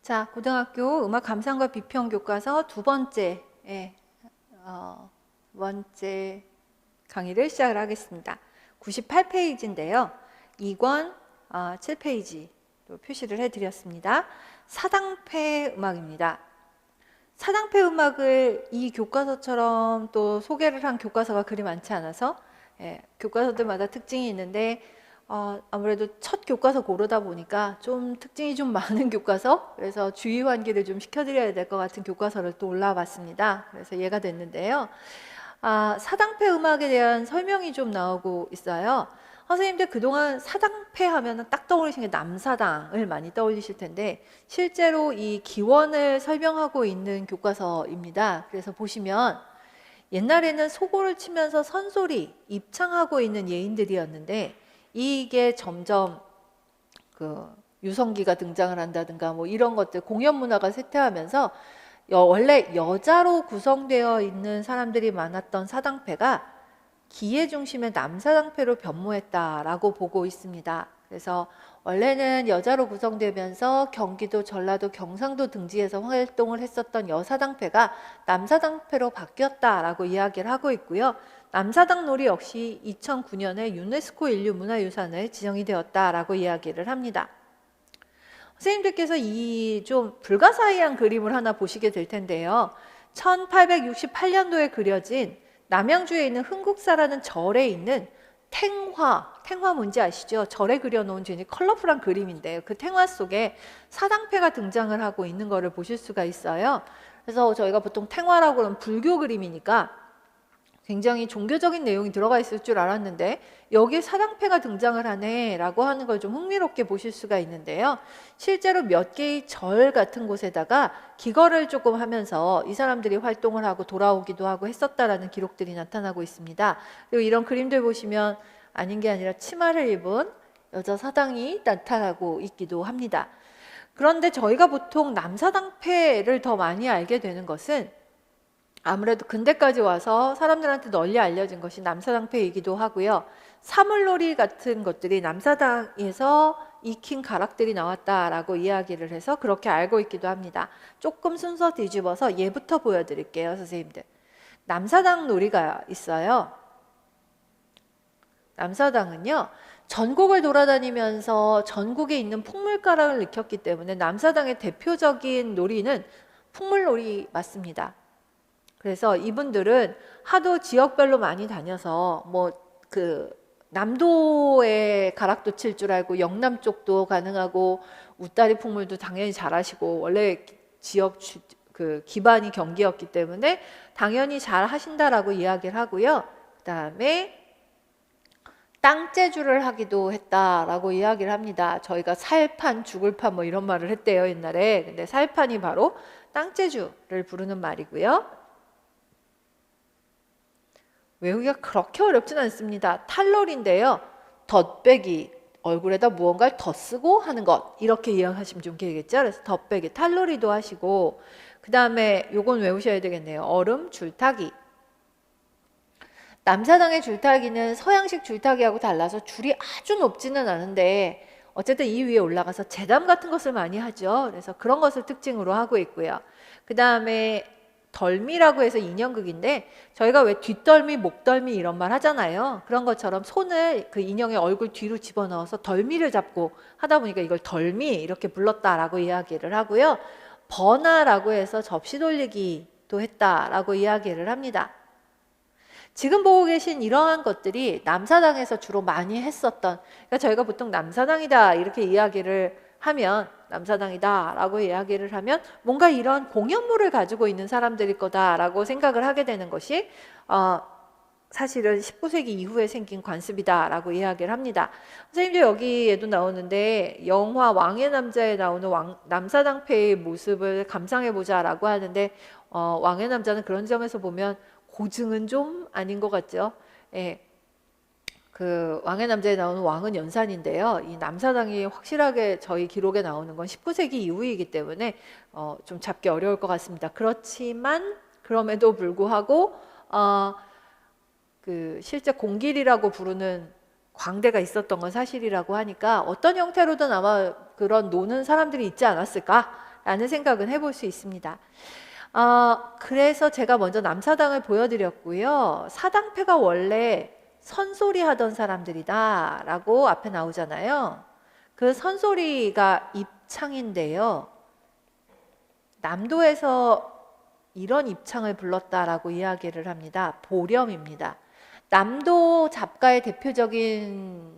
자, 고등학교 음악 감상과 비평 교과서 두 번째 강의를 시작을 하겠습니다. 98페이지인데요. 2권 7페이지로 표시를 해드렸습니다. 사당패 음악입니다. 사당패 음악을 이 교과서처럼 또 소개를 한 교과서가 그리 많지 않아서 교과서들마다 특징이 있는데 아무래도 첫 교과서 고르다 보니까 좀 특징이 좀 많은 교과서, 그래서 주의 환기를 좀 시켜드려야 될 것 같은 교과서를 또 올라와 봤습니다. 그래서 얘가 됐는데요. 사당패 음악에 대한 설명이 좀 나오고 있어요. 선생님들 그동안 사당패 하면 딱 떠오르시는 게 남사당을 많이 떠올리실 텐데 실제로 이 기원을 설명하고 있는 교과서입니다. 그래서 보시면 옛날에는 소고를 치면서 선소리, 입창하고 있는 예인들이었는데 이게 점점 유성기가 등장을 한다든가 뭐 이런 것들, 공연 문화가 쇠퇴하면서 원래 여자로 구성되어 있는 사람들이 많았던 사당패가 기의 중심의 남사당패로 변모했다라고 보고 있습니다. 그래서 원래는 여자로 구성되면서 경기도, 전라도, 경상도 등지에서 활동을 했었던 여사당패가 남사당패로 바뀌었다라고 이야기를 하고 있고요. 남사당놀이 역시 2009년에 유네스코 인류문화유산에 지정이 되었다라고 이야기를 합니다. 선생님들께서 이 좀 불가사의한 그림을 하나 보시게 될 텐데요. 1868년도에 그려진 남양주에 있는 흥국사라는 절에 있는 탱화 뭔지 아시죠? 절에 그려놓은 굉장히 컬러풀한 그림인데요. 그 탱화 속에 사당패가 등장을 하고 있는 것을 보실 수가 있어요. 그래서 저희가 보통 탱화라고 하면 불교 그림이니까 굉장히 종교적인 내용이 들어가 있을 줄 알았는데 여기에 사당패가 등장을 하네 라고 하는 걸 좀 흥미롭게 보실 수가 있는데요. 실제로 몇 개의 절 같은 곳에다가 기거를 조금 하면서 이 사람들이 활동을 하고 돌아오기도 하고 했었다라는 기록들이 나타나고 있습니다. 그리고 이런 그림들 보시면 아닌 게 아니라 치마를 입은 여자 사당이 나타나고 있기도 합니다. 그런데 저희가 보통 남사당패를 더 많이 알게 되는 것은 아무래도 근대까지 와서 사람들한테 널리 알려진 것이 남사당패이기도 하고요. 사물놀이 같은 것들이 남사당에서 익힌 가락들이 나왔다라고 이야기를 해서 그렇게 알고 있기도 합니다. 조금 순서 뒤집어서 얘부터 보여드릴게요, 선생님들. 남사당 놀이가 있어요. 남사당은요, 전국을 돌아다니면서 전국에 있는 풍물가락을 익혔기 때문에 남사당의 대표적인 놀이는 풍물놀이 맞습니다. 그래서 이분들은 하도 지역별로 많이 다녀서 남도의 가락도 칠 줄 알고 영남 쪽도 가능하고 웃다리 풍물도 당연히 잘하시고 원래 지역 기반이 경기였기 때문에 당연히 잘 하신다라고 이야기를 하고요. 그 다음에 땅재주를 하기도 했다라고 이야기를 합니다. 저희가 살판, 죽을판 뭐 이런 말을 했대요, 옛날에. 근데 살판이 바로 땅재주를 부르는 말이고요. 외우기가 그렇게 어렵진 않습니다. 탈놀인데요. 덧배기, 얼굴에다 무언가를 덧쓰고 하는 것, 이렇게 이해하시면 좀 되겠죠. 그래서 덧배기, 탈놀이도 하시고, 그 다음에 요건 외우셔야 되겠네요. 얼음 줄타기. 남사당의 줄타기는 서양식 줄타기하고 달라서 줄이 아주 높지는 않은데 어쨌든 이 위에 올라가서 재담 같은 것을 많이 하죠. 그래서 그런 것을 특징으로 하고 있고요. 그 다음에 덜미라고 해서 인형극인데 저희가 왜 뒷덜미, 목덜미 이런 말 하잖아요. 그런 것처럼 손을 그 인형의 얼굴 뒤로 집어넣어서 덜미를 잡고 하다 보니까 이걸 덜미 이렇게 불렀다라고 이야기를 하고요. 버나라고 해서 접시 돌리기도 했다라고 이야기를 합니다. 지금 보고 계신 이러한 것들이 남사당에서 주로 많이 했었던, 그러니까 저희가 보통 남사당이다 이렇게 이야기를 하면, 남사당이다 라고 이야기를 하면 뭔가 이런 공연물을 가지고 있는 사람들일 거다라고 생각을 하게 되는 것이 사실은 19세기 이후에 생긴 관습이다 라고 이야기를 합니다. 선생님들 여기에도 나오는데 영화 왕의 남자에 나오는 남사당패의 모습을 감상해보자 라고 하는데 왕의 남자는 그런 점에서 보면 고증은 좀 아닌 것 같죠. 예. 그 왕의 남자에 나오는 왕은 연산인데요. 이 남사당이 확실하게 저희 기록에 나오는 건 19세기 이후이기 때문에 좀 잡기 어려울 것 같습니다. 그렇지만 그럼에도 불구하고 실제 공길이라고 부르는 광대가 있었던 건 사실이라고 하니까 어떤 형태로든 아마 그런 노는 사람들이 있지 않았을까 라는 생각은 해볼 수 있습니다. 그래서 제가 먼저 남사당을 보여드렸고요. 사당패가 원래 선소리 하던 사람들이다 라고 앞에 나오잖아요. 그 선소리가 입창인데요. 남도에서 이런 입창을 불렀다라고 이야기를 합니다. 보렴입니다. 남도 잡가의 대표적인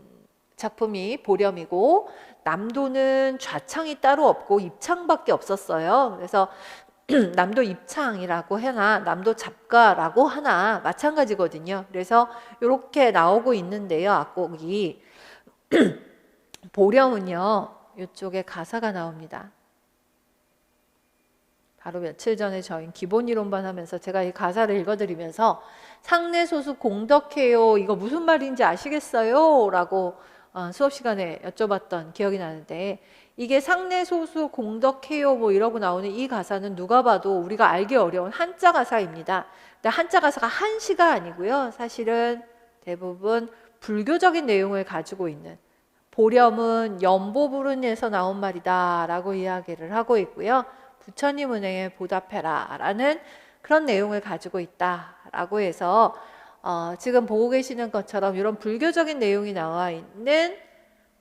작품이 보렴이고, 남도는 좌창이 따로 없고 입창밖에 없었어요. 그래서 남도 입창이라고 하나 남도 잡가라고 하나 마찬가지거든요. 그래서 이렇게 나오고 있는데요. 악곡이 보렴은요, 이쪽에 가사가 나옵니다. 바로 며칠 전에 저희 기본이론반 하면서 제가 이 가사를 읽어드리면서 상내소수 공덕해요, 이거 무슨 말인지 아시겠어요? 라고 수업 시간에 여쭤봤던 기억이 나는데, 이게 상내소수 공덕해요 뭐 이러고 나오는 이 가사는 누가 봐도 우리가 알기 어려운 한자 가사입니다. 근데 한자 가사가 한시가 아니고요. 사실은 대부분 불교적인 내용을 가지고 있는, 보렴은 연보불운에서 나온 말이다 라고 이야기를 하고 있고요. 부처님 은혜에 보답해라 라는 그런 내용을 가지고 있다 라고 해서 지금 보고 계시는 것처럼 이런 불교적인 내용이 나와 있는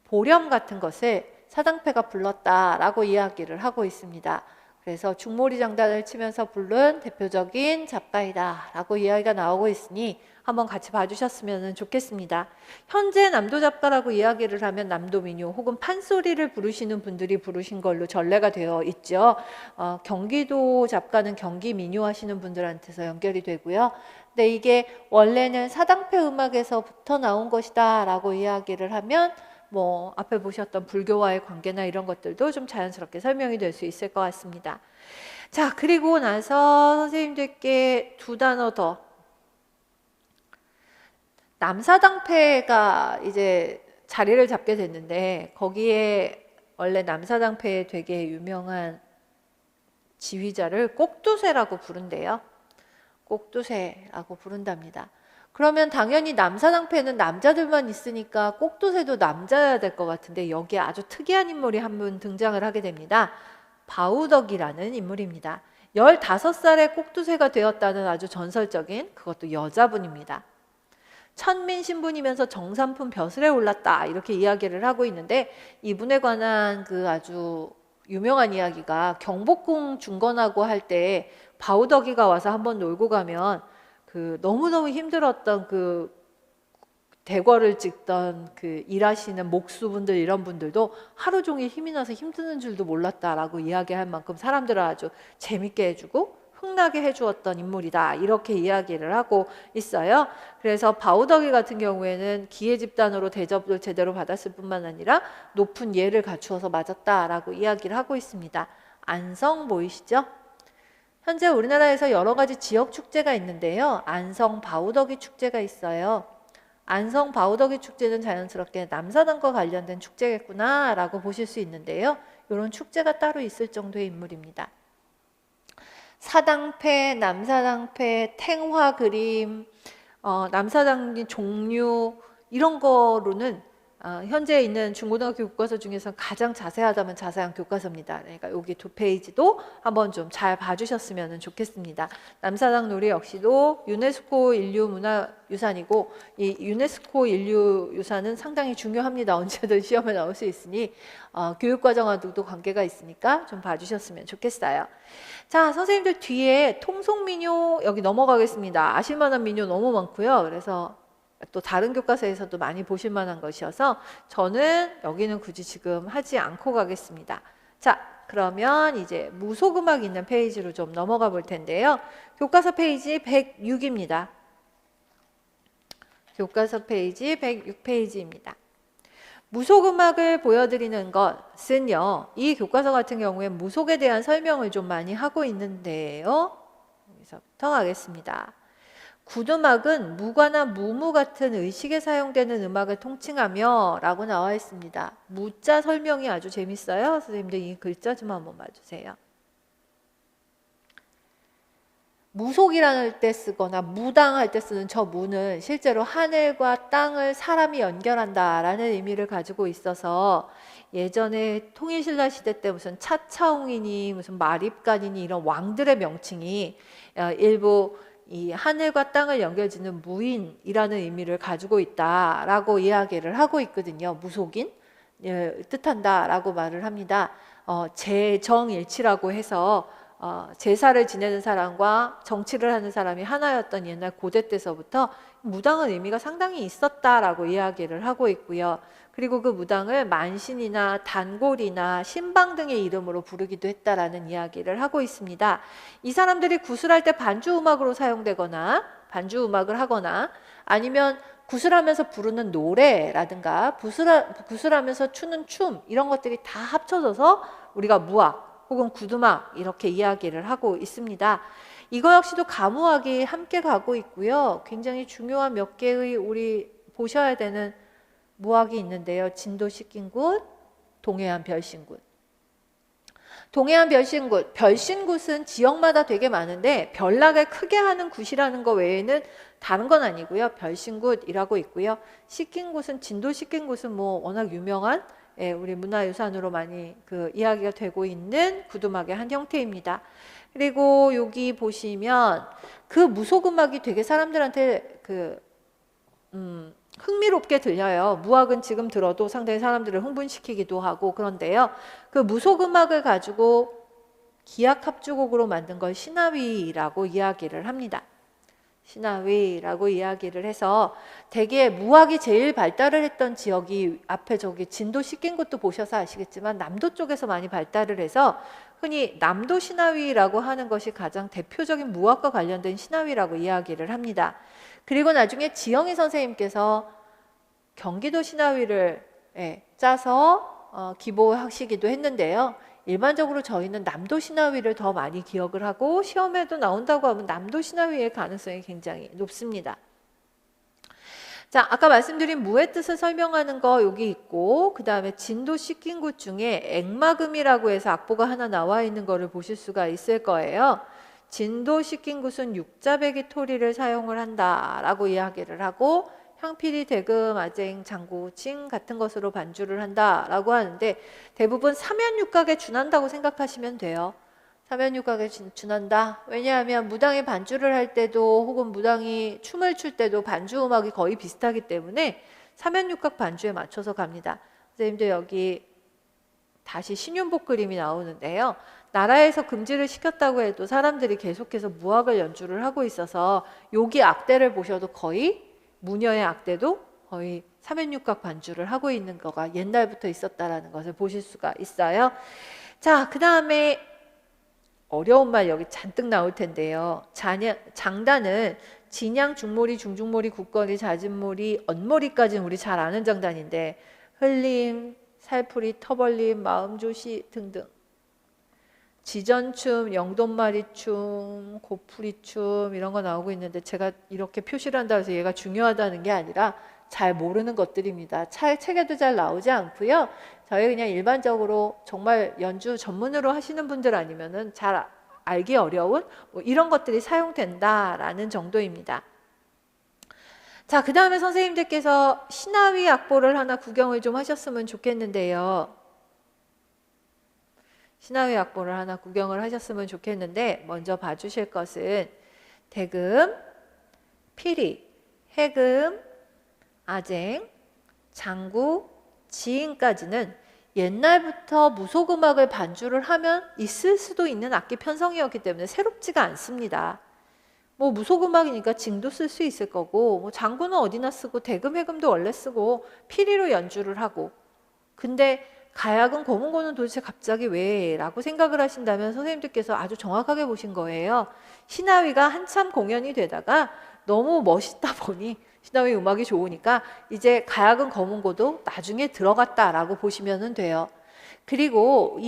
보렴 같은 것을 사당패가 불렀다라고 이야기를 하고 있습니다. 그래서 중모리 장단을 치면서 부른 대표적인 잡가이다라고 이야기가 나오고 있으니 한번 같이 봐주셨으면 좋겠습니다. 현재 남도 잡가라고 이야기를 하면 남도 민요 혹은 판소리를 부르시는 분들이 부르신 걸로 전례가 되어 있죠. 경기도 잡가는 경기 민요 하시는 분들한테서 연결이 되고요. 근데 이게 원래는 사당패 음악에서부터 나온 것이다 라고 이야기를 하면 뭐 앞에 보셨던 불교와의 관계나 이런 것들도 좀 자연스럽게 설명이 될 수 있을 것 같습니다. 자, 그리고 나서 선생님들께 두 단어 더. 남사당패가 이제 자리를 잡게 됐는데, 거기에 원래 남사당패에 되게 유명한 지휘자를 꼭두새라고 부른대요. 꼭두새라고 부른답니다. 그러면 당연히 남사당패는 남자들만 있으니까 꼭두새도 남자여야 될 것 같은데, 여기에 아주 특이한 인물이 한 분 등장을 하게 됩니다. 바우덕이라는 인물입니다. 15살에 꼭두새가 되었다는 아주 전설적인, 그것도 여자분입니다. 천민 신분이면서 정삼품 벼슬에 올랐다 이렇게 이야기를 하고 있는데, 이분에 관한 그 아주 유명한 이야기가 경복궁 중건하고 할 때 바우덕이가 와서 한번 놀고 가면 그 너무너무 힘들었던 그 대궐을 찍던 그 일하시는 목수분들 이런 분들도 하루 종일 힘이 나서 힘드는 줄도 몰랐다라고 이야기할 만큼 사람들을 아주 재밌게 해주고 흥나게 해주었던 인물이다 이렇게 이야기를 하고 있어요. 그래서 바우덕이 같은 경우에는 기해 집단으로 대접을 제대로 받았을 뿐만 아니라 높은 예를 갖추어서 맞았다라고 이야기를 하고 있습니다. 안성 보이시죠? 현재 우리나라에서 여러 가지 지역 축제가 있는데요. 안성 바우덕이 축제가 있어요. 안성 바우덕이 축제는 자연스럽게 남사당과 관련된 축제겠구나 라고 보실 수 있는데요. 이런 축제가 따로 있을 정도의 인물입니다. 사당패, 남사당패, 탱화 그림, 남사당 종류 이런 거로는 현재 있는 중고등학교 교과서 중에서 가장 자세하다면 자세한 교과서입니다. 그러니까 여기 두 페이지도 한번 좀 잘 봐주셨으면 좋겠습니다. 남사당 놀이 역시도 유네스코 인류문화유산이고, 이 유네스코 인류유산은 상당히 중요합니다. 언제든 시험에 나올 수 있으니 교육과정과도 관계가 있으니까 좀 봐주셨으면 좋겠어요. 자, 선생님들 뒤에 통속민요 여기 넘어가겠습니다. 아실만한 민요 너무 많고요. 그래서 또 다른 교과서에서도 많이 보실 만한 것이어서 저는 여기는 굳이 지금 하지 않고 가겠습니다. 자, 그러면 이제 무속음악 있는 페이지로 좀 넘어가 볼 텐데요. 교과서 페이지 106입니다. 교과서 페이지 106페이지입니다. 무속음악을 보여드리는 것은요, 이 교과서 같은 경우에 무속에 대한 설명을 좀 많이 하고 있는데요. 여기서부터 가겠습니다. 굿음악은 무과나 무무 같은 의식에 사용되는 음악을 통칭하며 라고 나와 있습니다. 무자 설명이 아주 재밌어요. 선생님들 이 글자 좀 한번 봐주세요. 무속이라는 때 쓰거나 무당할 때 쓰는 저 무는 실제로 하늘과 땅을 사람이 연결한다라는 의미를 가지고 있어서 예전에 통일신라 시대 때 무슨 차차홍이니 무슨 마립간이니 이런 왕들의 명칭이 일부 이 하늘과 땅을 연결짓는 무인이라는 의미를 가지고 있다라고 이야기를 하고 있거든요. 무속인 뜻한다라고 말을 합니다. 재정일치라고 해서 제사를 지내는 사람과 정치를 하는 사람이 하나였던 옛날 고대 때서부터 무당은 의미가 상당히 있었다라고 이야기를 하고 있고요. 그리고 그 무당을 만신이나 단골이나 신방 등의 이름으로 부르기도 했다라는 이야기를 하고 있습니다. 이 사람들이 구슬할 때 반주 음악으로 사용되거나 반주 음악을 하거나 아니면 구슬하면서 부르는 노래라든가 구슬하면서 추는 춤 이런 것들이 다 합쳐져서 우리가 무악 혹은 구두막 이렇게 이야기를 하고 있습니다. 이거 역시도 가무악이 함께 가고 있고요. 굉장히 중요한 몇 개의 우리 보셔야 되는 무악이 있는데요. 진도 식긴굿, 동해안 별신굿. 동해안 별신굿, 별신굿은 지역마다 되게 많은데 별나게 크게 하는 굿이라는 거 외에는 다른 건 아니고요. 별신굿이라고 있고요. 식긴굿은 진도 식긴굿은 뭐 워낙 유명한 우리 문화유산으로 많이 이야기가 되고 있는 구두막의 한 형태입니다. 그리고 여기 보시면 그 무속음악이 되게 사람들한테 흥미롭게 들려요. 무악은 지금 들어도 상당히 사람들을 흥분시키기도 하고 그런데요. 그 무속음악을 가지고 기악합주곡으로 만든 걸 신하위라고 이야기를 합니다. 신하위라고 이야기를 해서 대개 무악이 제일 발달을 했던 지역이 앞에 저기 진도 식긴 것도 보셔서 아시겠지만 남도 쪽에서 많이 발달을 해서 흔히 남도 신하위라고 하는 것이 가장 대표적인 무악과 관련된 신하위라고 이야기를 합니다. 그리고 나중에 지영희 선생님께서 경기도 신하위를 짜서 기보하시기도 했는데요. 일반적으로 저희는 남도 신하위를 더 많이 기억을 하고 시험에도 나온다고 하면 남도 신하위의 가능성이 굉장히 높습니다. 자, 아까 말씀드린 무의 뜻을 설명하는 거 여기 있고 그 다음에 진도 씻긴 곳 중에 액마금이라고 해서 악보가 하나 나와 있는 거를 보실 수가 있을 거예요. 진도 씻긴 곳은 육자배기 토리를 사용을 한다라고 이야기를 하고 향필이 대금, 아쟁, 장구, 칭 같은 것으로 반주를 한다라고 하는데 대부분 삼연육각에 준한다고 생각하시면 돼요. 삼연육각에 준한다. 왜냐하면 무당이 반주를 할 때도 혹은 무당이 춤을 출 때도 반주 음악이 거의 비슷하기 때문에 삼연육각 반주에 맞춰서 갑니다. 선생님도 여기 다시 신윤복 그림이 나오는데요. 나라에서 금지를 시켰다고 해도 사람들이 계속해서 무악을 연주를 하고 있어서 여기 악대를 보셔도 거의 무녀의 악대도 거의 삼연육각 반주를 하고 있는 거가 옛날부터 있었다라는 것을 보실 수가 있어요. 자, 그 다음에 어려운 말 여기 잔뜩 나올 텐데요. 장단은 진양, 중모리, 중중모리, 국거리, 잦은모리, 언모리까지는 우리 잘 아는 장단인데 흘림, 살풀이, 터벌림, 마음조시 등등 지전춤, 영돈마리춤, 고풀이춤 이런 거 나오고 있는데 제가 이렇게 표시를 한다고 해서 얘가 중요하다는 게 아니라 잘 모르는 것들입니다. 책에도 잘 나오지 않고요. 저희 그냥 일반적으로 정말 연주 전문으로 하시는 분들 아니면은 잘 알기 어려운 뭐 이런 것들이 사용된다라는 정도입니다. 자, 그 다음에 선생님들께서 신하위 악보를 하나 구경을 좀 하셨으면 좋겠는데요. 신하위 악보를 하나 구경을 하셨으면 좋겠는데 먼저 봐주실 것은 대금, 피리, 해금, 아쟁, 장구, 지인까지는 옛날부터 무속음악을 반주를 하면 있을 수도 있는 악기 편성이었기 때문에 새롭지가 않습니다. 뭐 무속음악이니까 징도 쓸 수 있을 거고 뭐 장구는 어디나 쓰고 대금, 해금도 원래 쓰고 피리로 연주를 하고 근데 가야금, 검은고는 도대체 갑자기 왜? 라고 생각을 하신다면 선생님들께서 아주 정확하게 보신 거예요. 신하위가 한참 공연이 되다가 너무 멋있다 보니 신하위 음악이 좋으니까 이제 가야금, 검은고도 나중에 들어갔다라고 보시면 돼요. 그리고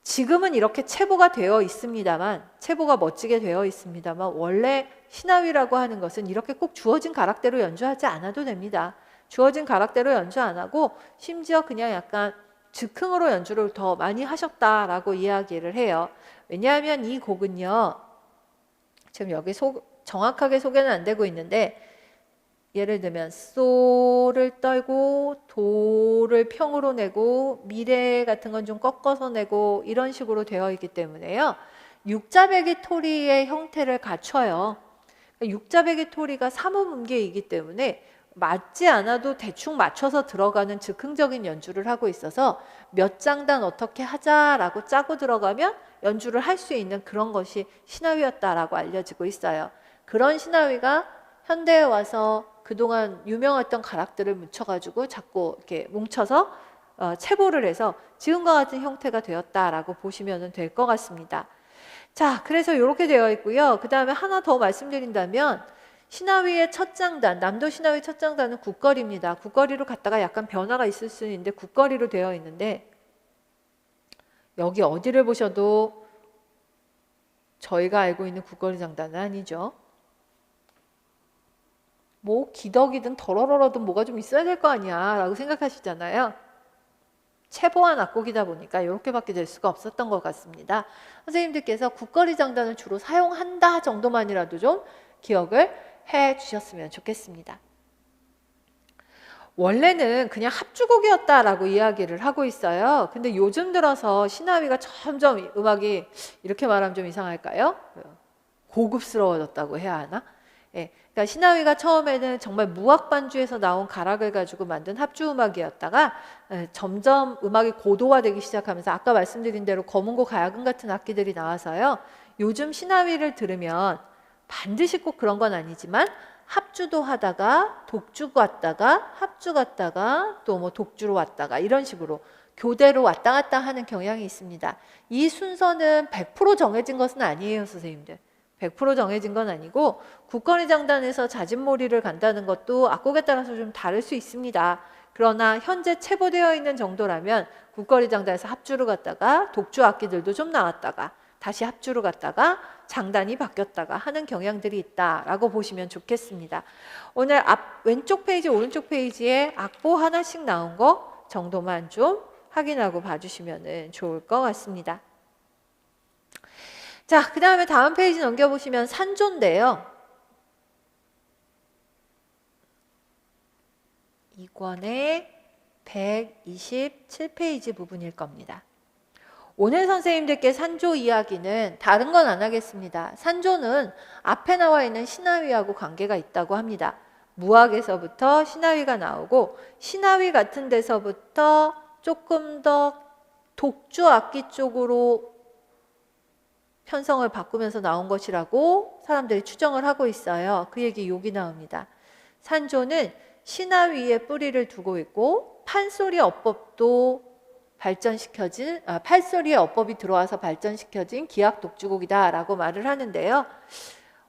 지금은 이렇게 체보가 되어 있습니다만 체보가 멋지게 되어 있습니다만 원래 신하위라고 하는 것은 이렇게 꼭 주어진 가락대로 연주하지 않아도 됩니다. 주어진 가락대로 연주 안 하고 심지어 그냥 약간 즉흥으로 연주를 더 많이 하셨다라고 이야기를 해요. 왜냐하면 이 곡은요. 지금 여기 정확하게 소개는 안 되고 있는데 예를 들면 소를 떨고 도를 평으로 내고 미래 같은 건 좀 꺾어서 내고 이런 식으로 되어 있기 때문에요. 육자배기 토리의 형태를 갖춰요. 육자배기 토리가 사무문계이기 때문에 맞지 않아도 대충 맞춰서 들어가는 즉흥적인 연주를 하고 있어서 몇 장단 어떻게 하자라고 짜고 들어가면 연주를 할 수 있는 그런 것이 신하위였다라고 알려지고 있어요. 그런 신하위가 현대에 와서 그동안 유명했던 가락들을 묻혀가지고 자꾸 이렇게 뭉쳐서 체보를 해서 지금과 같은 형태가 되었다라고 보시면 될 것 같습니다. 자, 그래서 이렇게 되어 있고요. 그 다음에 하나 더 말씀드린다면 신하위의 첫 장단, 남도 신하위 첫 장단은 국거리입니다. 국거리로 갔다가 약간 변화가 있을 수 있는데 국거리로 되어 있는데 여기 어디를 보셔도 저희가 알고 있는 국거리 장단은 아니죠. 뭐 기덕이든 덜어러러든 뭐가 좀 있어야 될 거 아니야 라고 생각하시잖아요. 체보와 낙곡이다 보니까 이렇게밖에 될 수가 없었던 것 같습니다. 선생님들께서 국거리 장단을 주로 사용한다 정도만이라도 좀 기억을 해 주셨으면 좋겠습니다. 원래는 그냥 합주곡이었다라고 이야기를 하고 있어요. 근데 요즘 들어서 신하위가 점점 음악이 이렇게 말하면 좀 이상할까요? 고급스러워졌다고 해야 하나? 예, 그러니까 신하위가 처음에는 정말 무악 반주에서 나온 가락을 가지고 만든 합주 음악이었다가 점점 음악이 고도화되기 시작하면서 아까 말씀드린 대로 검은고 가야금 같은 악기들이 나와서요. 요즘 신하위를 들으면 반드시 꼭 그런 건 아니지만 합주도 하다가 독주 갔다가 합주 갔다가 또 뭐 독주로 왔다가 이런 식으로 교대로 왔다 갔다 하는 경향이 있습니다. 이 순서는 100% 정해진 것은 아니에요, 선생님들. 100% 정해진 건 아니고 국거리 장단에서 자진몰이를 간다는 것도 악곡에 따라서 좀 다를 수 있습니다. 그러나 현재 체보되어 있는 정도라면 국거리 장단에서 합주로 갔다가 독주 악기들도 좀 나왔다가 다시 합주로 갔다가 장단이 바뀌었다가 하는 경향들이 있다라고 보시면 좋겠습니다. 오늘 왼쪽 페이지 오른쪽 페이지에 악보 하나씩 나온 거 정도만 좀 확인하고 봐주시면 좋을 것 같습니다. 자, 그 다음에 다음 페이지 넘겨보시면 산조인데요. 이권의 127페이지 부분일 겁니다. 오늘 선생님들께 산조 이야기는 다른 건 안 하겠습니다. 산조는 앞에 나와 있는 신하위하고 관계가 있다고 합니다. 무악에서부터 신하위가 나오고 신하위 같은 데서부터 조금 더 독주 악기 쪽으로 편성을 바꾸면서 나온 것이라고 사람들이 추정을 하고 있어요. 그 얘기 여기 나옵니다. 산조는 신하위에 뿌리를 두고 있고 판소리 어법도 발전시켜진 판소리의 어법이 들어와서 발전시켜진 기악 독주곡이다 라고 말을 하는데요.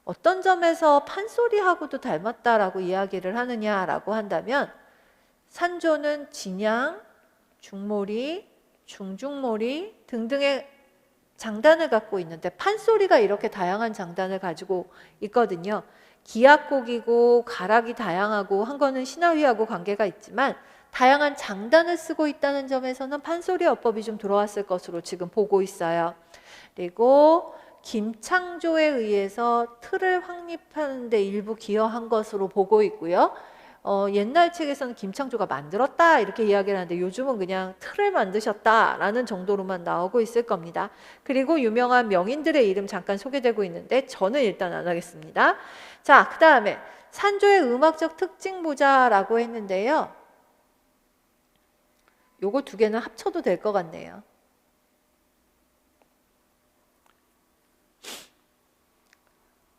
어떤 점에서 판소리하고도 닮았다라고 이야기를 하느냐라고 한다면 산조는 진양, 중모리, 중중모리 등등의 장단을 갖고 있는데 판소리가 이렇게 다양한 장단을 가지고 있거든요. 기악곡이고 가락이 다양하고 한 거는 신하위하고 관계가 있지만 다양한 장단을 쓰고 있다는 점에서는 판소리 어법이 좀 들어왔을 것으로 지금 보고 있어요. 그리고 김창조에 의해서 틀을 확립하는 데 일부 기여한 것으로 보고 있고요. 옛날 책에서는 김창조가 만들었다 이렇게 이야기를 하는데 요즘은 그냥 틀을 만드셨다라는 정도로만 나오고 있을 겁니다. 그리고 유명한 명인들의 이름 잠깐 소개되고 있는데 저는 일단 안 하겠습니다. 자, 그 다음에 산조의 음악적 특징 보자라고 했는데요. 요거 두 개는 합쳐도 될 것 같네요.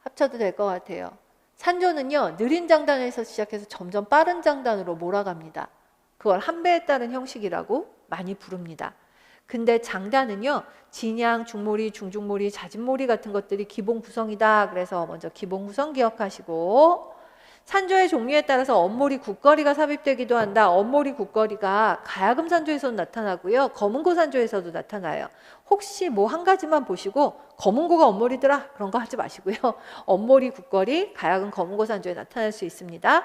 합쳐도 될 것 같아요. 산조는요, 느린 장단에서 시작해서 점점 빠른 장단으로 몰아갑니다. 그걸 한 배에 따른 형식이라고 많이 부릅니다. 근데 장단은요, 진양, 중모리, 중중모리, 자진모리 같은 것들이 기본 구성이다. 그래서 먼저 기본 구성 기억하시고 산조의 종류에 따라서 엄모리 국거리가 삽입되기도 한다. 엄모리 국거리가 가야금 산조에서도 나타나고요. 검은고 산조에서도 나타나요. 혹시 뭐 한 가지만 보시고 검은고가 엄모리더라 그런 거 하지 마시고요. 엄모리 국거리, 가야금 검은고 산조에 나타날 수 있습니다.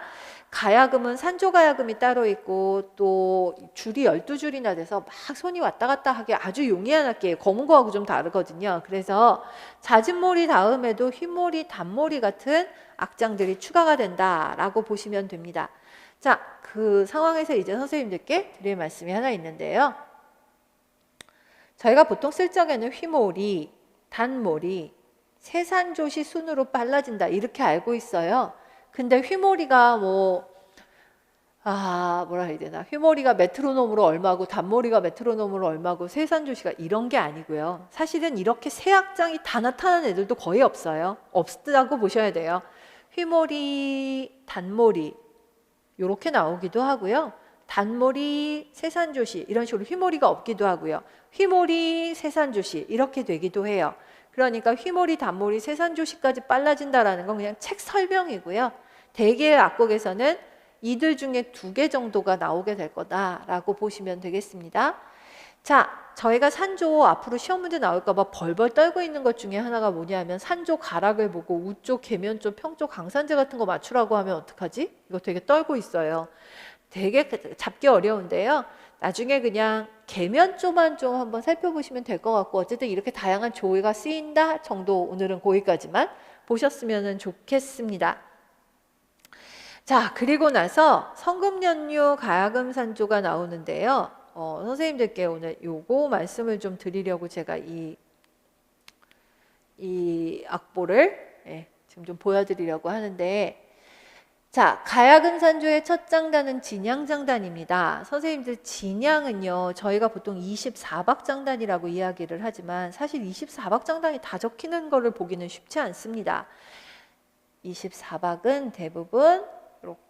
가야금은 산조가야금이 따로 있고 또 줄이 12줄이나 돼서 막 손이 왔다 갔다 하기 아주 용이한 악기예요. 검은 거하고 좀 다르거든요. 그래서 잦은몰이 다음에도 휘몰이, 단몰이 같은 악장들이 추가가 된다라고 보시면 됩니다. 자, 그 상황에서 이제 선생님들께 드릴 말씀이 하나 있는데요. 저희가 보통 쓸 적에는 휘몰이, 단몰이, 세산조시 순으로 빨라진다 이렇게 알고 있어요. 근데 휘몰이가 뭐라 해야 되나, 휘몰이가 메트로놈으로 얼마고 단몰이가 메트로놈으로 얼마고 세산조시가 이런 게 아니고요. 사실은 이렇게 세 악장이 다 나타나는 애들도 거의 없어요. 없다고 보셔야 돼요. 휘몰이, 단몰이 요렇게 나오기도 하고요. 단몰이, 세산조시 이런 식으로 휘몰이가 없기도 하고요. 휘몰이, 세산조시 이렇게 되기도 해요. 그러니까 휘몰이, 단몰이, 세산조시까지 빨라진다라는 건 그냥 책 설명이고요. 대개의 악곡에서는 이들 중에 2개 정도가 나오게 될 거다라고 보시면 되겠습니다. 자, 저희가 산조 앞으로 시험 문제 나올까 봐 벌벌 떨고 있는 것 중에 하나가 뭐냐면 산조 가락을 보고 우쪽, 계면조, 평조, 강산제 같은 거 맞추라고 하면 어떡하지? 이거 되게 떨고 있어요. 되게 잡기 어려운데요. 나중에 그냥 계면조만 좀 한번 살펴보시면 될 것 같고 어쨌든 이렇게 다양한 조가 쓰인다 정도 오늘은 거기까지만 보셨으면 좋겠습니다. 자, 그리고 나서 성금연유 가야금 산조가 나오는데요. 선생님들께 오늘 요거 말씀을 좀 드리려고 제가 이 악보를 지금 좀 보여드리려고 하는데, 자, 가야금 산조의 첫 장단은 진양장단입니다. 선생님들 진양은요, 저희가 보통 24박 장단이라고 이야기를 하지만 사실 24박 장단이 다 적히는 거를 보기는 쉽지 않습니다. 24박은 대부분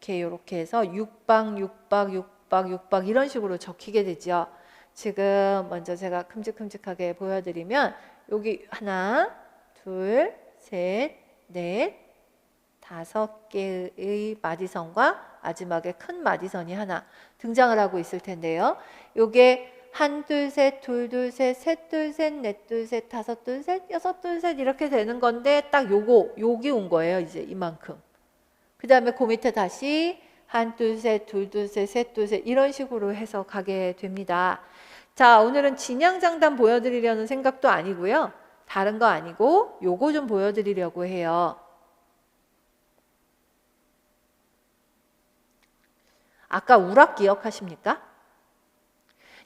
이렇게 해서 6박, 6박, 6박, 6박 이런 식으로 적히게 되죠. 지금 먼저 제가 큼직큼직하게 보여드리면 여기 하나, 둘, 셋, 넷, 5개의 마디선과 마지막에 큰 마디선이 하나 등장을 하고 있을 텐데요. 요게 한, 둘, 셋, 둘, 둘, 셋, 셋, 둘, 셋, 넷, 둘, 셋, 다섯, 둘, 셋, 여섯, 둘, 셋 이렇게 되는 건데 딱 요기 온 거예요. 이제 이만큼. 그 다음에 그 밑에 다시 한, 둘, 셋, 둘, 둘, 셋, 셋, 둘, 셋 이런 식으로 해서 가게 됩니다. 자, 오늘은 진양장단 보여드리려는 생각도 아니고요. 다른 거 아니고 요거 좀 보여드리려고 해요. 아까 우락 기억하십니까?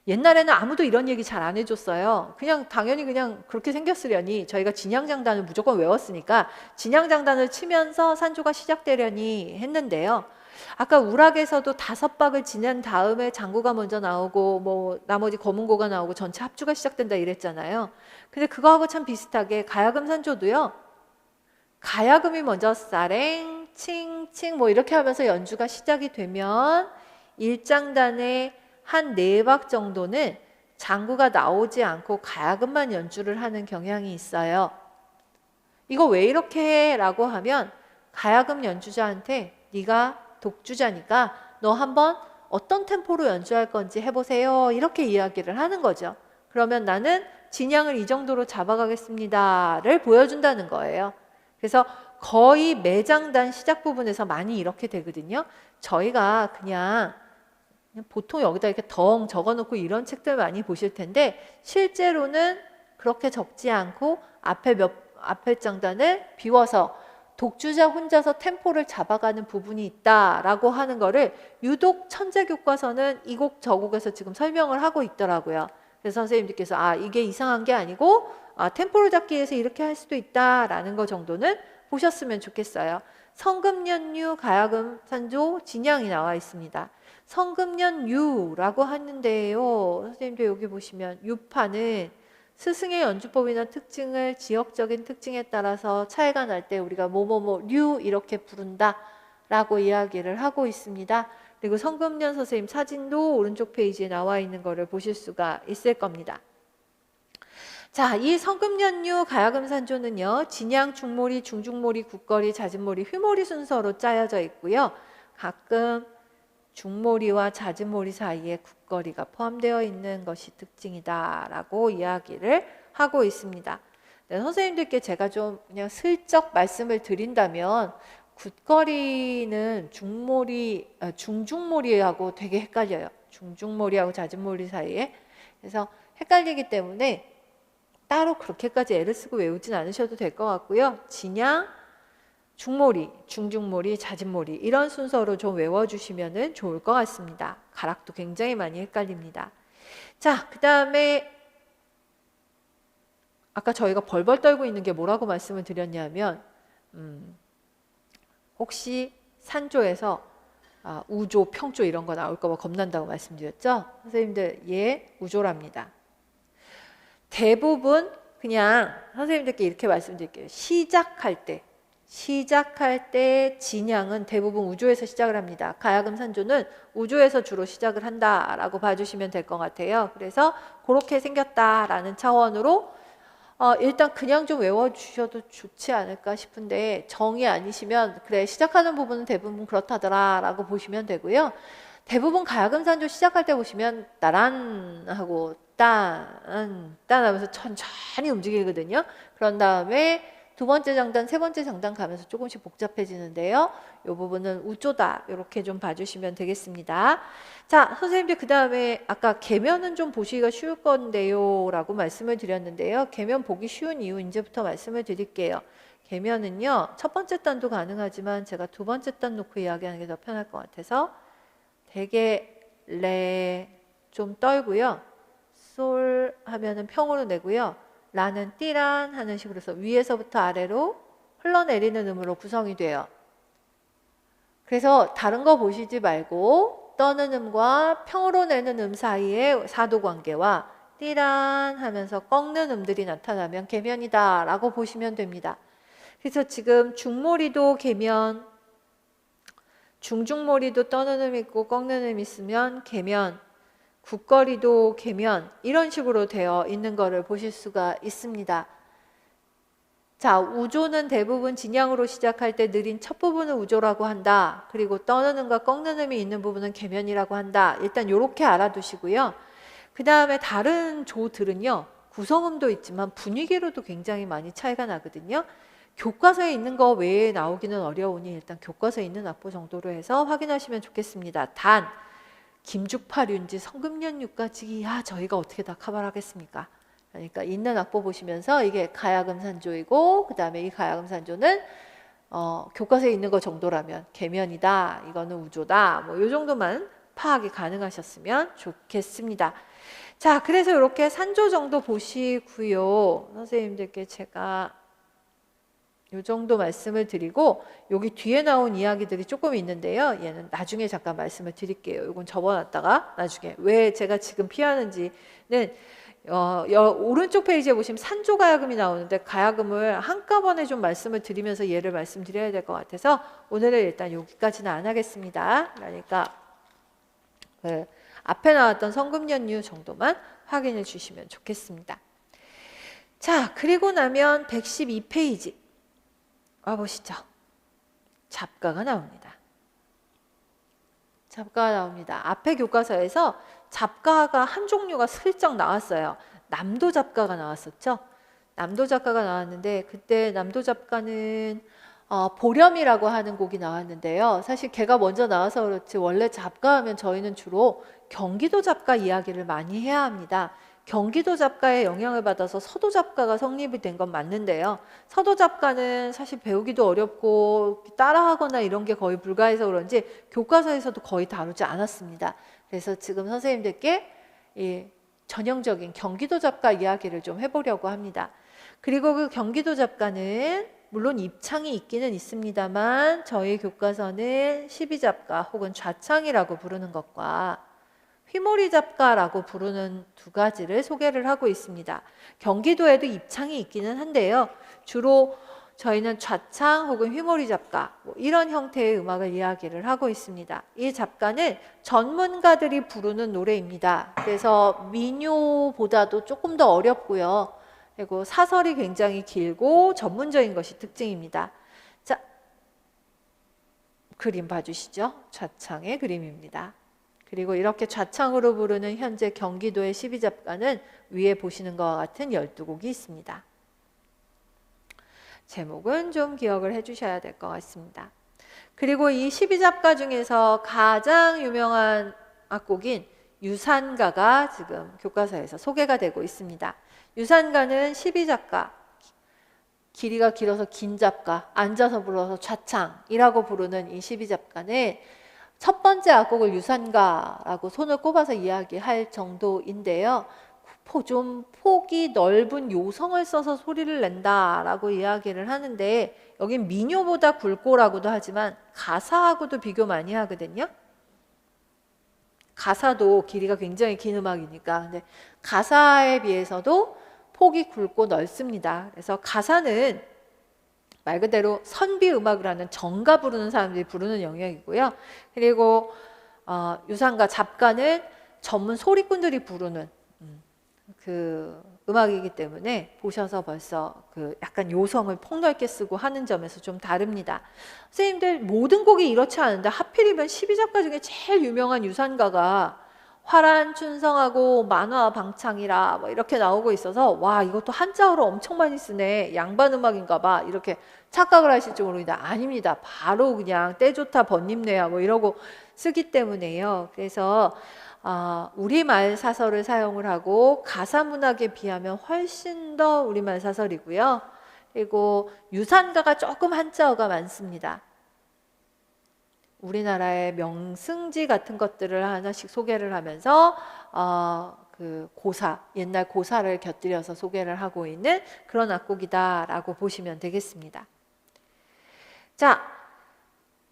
옛날에는 아무도 이런 얘기 잘 안 해줬어요. 그냥 당연히 그냥 그렇게 생겼으려니 저희가 진양장단을 무조건 외웠으니까 진양장단을 치면서 산조가 시작되려니 했는데요. 아까 우락에서도 5박을 지낸 다음에 장구가 먼저 나오고 뭐 나머지 검은고가 나오고 전체 합주가 시작된다 이랬잖아요. 근데 그거하고 참 비슷하게 가야금 산조도요. 가야금이 먼저 싸랭, 칭칭 뭐 이렇게 하면서 연주가 시작이 되면 1장단에 한 4박 정도는 장구가 나오지 않고 가야금만 연주를 하는 경향이 있어요. 이거 왜 이렇게 해? 라고 하면 가야금 연주자한테 네가 독주자니까 너 한번 어떤 템포로 연주할 건지 해보세요. 이렇게 이야기를 하는 거죠. 그러면 나는 진양을 이 정도로 잡아가겠습니다를 보여준다는 거예요. 그래서 거의 매장단 시작 부분에서 많이 이렇게 되거든요. 저희가 그냥 보통 여기다 이렇게 덩 적어놓고 이런 책들 많이 보실 텐데 실제로는 그렇게 적지 않고 앞에 장단을 비워서 독주자 혼자서 템포를 잡아가는 부분이 있다라고 하는 거를 유독 천재교과서는 이 곡 저 곡에서 지금 설명을 하고 있더라고요. 그래서 선생님들께서 이게 이상한 게 아니고 템포를 잡기 위해서 이렇게 할 수도 있다라는 거 정도는 보셨으면 좋겠어요. 성금연유 가야금 산조 진양이 나와 있습니다. 성금연유라고 하는데요. 선생님들 여기 보시면 유파는 스승의 연주법이나 특징을 지역적인 특징에 따라서 차이가 날 때 우리가 류 이렇게 부른다 라고 이야기를 하고 있습니다. 그리고 성금연 선생님 사진도 오른쪽 페이지에 나와 있는 거를 보실 수가 있을 겁니다. 자, 이 성금연유 가야금 산조는요. 진양, 중몰이, 중중몰이, 국거리, 잦은몰이, 휘몰이 순서로 짜여져 있고요. 가끔 중몰이와 잦은몰이 사이에 국거리가 포함되어 있는 것이 특징이다라고 이야기를 하고 있습니다. 네, 선생님들께 제가 좀 그냥 슬쩍 말씀을 드린다면 굿거리는 중중몰이하고 되게 헷갈려요. 중중몰이하고 잦은몰이 사이에. 그래서 헷갈리기 때문에 따로 그렇게까지 애를 쓰고 외우진 않으셔도 될 것 같고요. 진양, 중몰이, 중중몰이, 잦은몰이 이런 순서로 좀 외워주시면 좋을 것 같습니다. 가락도 굉장히 많이 헷갈립니다. 자, 그 다음에 아까 저희가 벌벌 떨고 있는 게 뭐라고 말씀을 드렸냐면 혹시 산조에서 우조, 평조 이런 거 나올까 봐 겁난다고 말씀드렸죠? 선생님들 예, 우조랍니다. 대부분 그냥 선생님들께 이렇게 말씀드릴게요. 시작할 때 진양은 대부분 우조에서 시작을 합니다. 가야금 산조는 우조에서 주로 시작을 한다라고 봐주시면 될 것 같아요. 그래서 그렇게 생겼다라는 차원으로 일단 그냥 좀 외워주셔도 좋지 않을까 싶은데 정이 아니시면 그래 시작하는 부분은 대부분 그렇다더라 라고 보시면 되고요. 대부분 가야금 산조 시작할 때 보시면 따란 하고 딴 하면서 천천히 움직이거든요. 그런 다음에 두 번째 장단, 세 번째 장단 가면서 조금씩 복잡해지는데요. 이 부분은 우조다 이렇게 좀 봐주시면 되겠습니다. 자, 선생님들 그 다음에 아까 계면은 좀 보시기가 쉬울 건데요 라고 말씀을 드렸는데요. 계면 보기 쉬운 이유 이제부터 말씀을 드릴게요. 계면은요 첫 번째 단도 가능하지만 제가 두 번째 단 놓고 이야기하는 게 더 편할 것 같아서 되게 레 좀 떨고요. 솔 하면은 평으로 내고요. 라는 띠란 하는 식으로 해서 위에서부터 아래로 흘러내리는 음으로 구성이 돼요. 그래서 다른 거 보시지 말고 떠는 음과 평으로 내는 음 사이의 사도관계와 띠란 하면서 꺾는 음들이 나타나면 계면이다 라고 보시면 됩니다. 그래서 지금 중몰이도 계면, 중중몰이도 떠는 음 있고 꺾는 음 있으면 계면, 굿거리도 계면 이런 식으로 되어 있는 것을 보실 수가 있습니다. 자, 우조는 대부분 진양으로 시작할 때 느린 첫 부분을 우조라고 한다. 그리고 떠는 음과 꺾는 음이 있는 부분은 계면이라고 한다. 일단 이렇게 알아두시고요. 그 다음에 다른 조들은요. 구성음도 있지만 분위기로도 굉장히 많이 차이가 나거든요. 교과서에 있는 거 외에 나오기는 어려우니 일단 교과서에 있는 악보 정도로 해서 확인하시면 좋겠습니다. 단 김죽파륜지 성금연유까지 저희가 어떻게 다 커버를 하겠습니까? 그러니까 있는 악보 보시면서 이게 가야금 산조이고 그 다음에 이 가야금 산조는 교과서에 있는 거 정도라면 계면이다, 이거는 우조다, 뭐 이 정도만 파악이 가능하셨으면 좋겠습니다. 자, 그래서 이렇게 산조 정도 보시고요. 선생님들께 제가 이 정도 말씀을 드리고 여기 뒤에 나온 이야기들이 조금 있는데요. 얘는 나중에 잠깐 말씀을 드릴게요. 이건 접어놨다가 나중에 왜 제가 지금 피하는지는 오른쪽 페이지에 보시면 산조가야금이 나오는데 가야금을 한꺼번에 좀 말씀을 드리면서 얘를 말씀드려야 될 것 같아서 오늘은 일단 여기까지는 안 하겠습니다. 그러니까 앞에 나왔던 성금연유 정도만 확인해 주시면 좋겠습니다. 자, 그리고 나면 112페이지 와보시죠. 잡가가 나옵니다. 잡가가 나옵니다. 앞에 교과서에서 잡가가 한 종류가 슬쩍 나왔어요. 남도 잡가가 나왔었죠. 남도 잡가가 나왔는데 그때 남도 잡가는 보렴이라고 하는 곡이 나왔는데요. 사실 걔가 먼저 나와서 그렇지 원래 잡가 하면 저희는 주로 경기도 잡가 이야기를 많이 해야 합니다. 경기도 잡가의 영향을 받아서 서도 잡가가 성립이 된 건 맞는데요. 서도 잡가는 사실 배우기도 어렵고 따라하거나 이런 게 거의 불가해서 그런지 교과서에서도 거의 다루지 않았습니다. 그래서 지금 선생님들께 이 전형적인 경기도 잡가 이야기를 좀 해보려고 합니다. 그리고 그 경기도 잡가는 물론 입창이 있기는 있습니다만 저희 교과서는 12잡가 혹은 좌창이라고 부르는 것과 휘몰이 잡가라고 부르는 두 가지를 소개를 하고 있습니다. 경기도에도 입창이 있기는 한데요. 주로 저희는 좌창 혹은 휘몰이 잡가 이런 형태의 음악을 이야기를 하고 있습니다. 이 잡가는 전문가들이 부르는 노래입니다. 그래서 민요보다도 조금 더 어렵고요. 그리고 사설이 굉장히 길고 전문적인 것이 특징입니다. 자, 그림 봐주시죠. 좌창의 그림입니다. 그리고 이렇게 좌창으로 부르는 현재 경기도의 12잡가는 위에 보시는 것과 같은 12곡이 있습니다. 제목은 좀 기억을 해주셔야 될 것 같습니다. 그리고 이 12잡가 중에서 가장 유명한 악곡인 유산가가 지금 교과서에서 소개가 되고 있습니다. 유산가는 12잡가, 길이가 길어서 긴 잡가, 앉아서 불러서 좌창이라고 부르는 이 12잡가는 첫 번째 악곡을 유산가라고 손을 꼽아서 이야기할 정도인데요. 좀 폭이 넓은 요성을 써서 소리를 낸다라고 이야기를 하는데, 여긴 민요보다 굵고라고도 하지만 가사하고도 비교 많이 하거든요. 가사도 길이가 굉장히 긴 음악이니까. 근데 가사에 비해서도 폭이 굵고 넓습니다. 그래서 가사는 말 그대로 선비 음악을 하는 정가 부르는 사람들이 부르는 영역이고요. 그리고 유산가, 잡가는 전문 소리꾼들이 부르는 그 음악이기 때문에 보셔서 벌써 그 약간 요성을 폭넓게 쓰고 하는 점에서 좀 다릅니다. 선생님들 모든 곡이 이렇지 않은데 하필이면 12잡가 중에 제일 유명한 유산가가 화란 춘성하고 만화 방창이라 뭐 이렇게 나오고 있어서, 와, 이것도 한자어로 엄청 많이 쓰네, 양반 음악인가 봐, 이렇게 착각을 하실지 모릅니다. 아닙니다. 바로 그냥 때 좋다 번님네야 뭐 이러고 쓰기 때문에요. 그래서 우리말 사설을 사용을 하고 가사 문학에 비하면 훨씬 더 우리말 사설이고요. 그리고 유산가가 조금 한자어가 많습니다. 우리나라의 명승지 같은 것들을 하나씩 소개를 하면서 그 고사, 옛날 고사를 곁들여서 소개를 하고 있는 그런 악곡이다라고 보시면 되겠습니다. 자,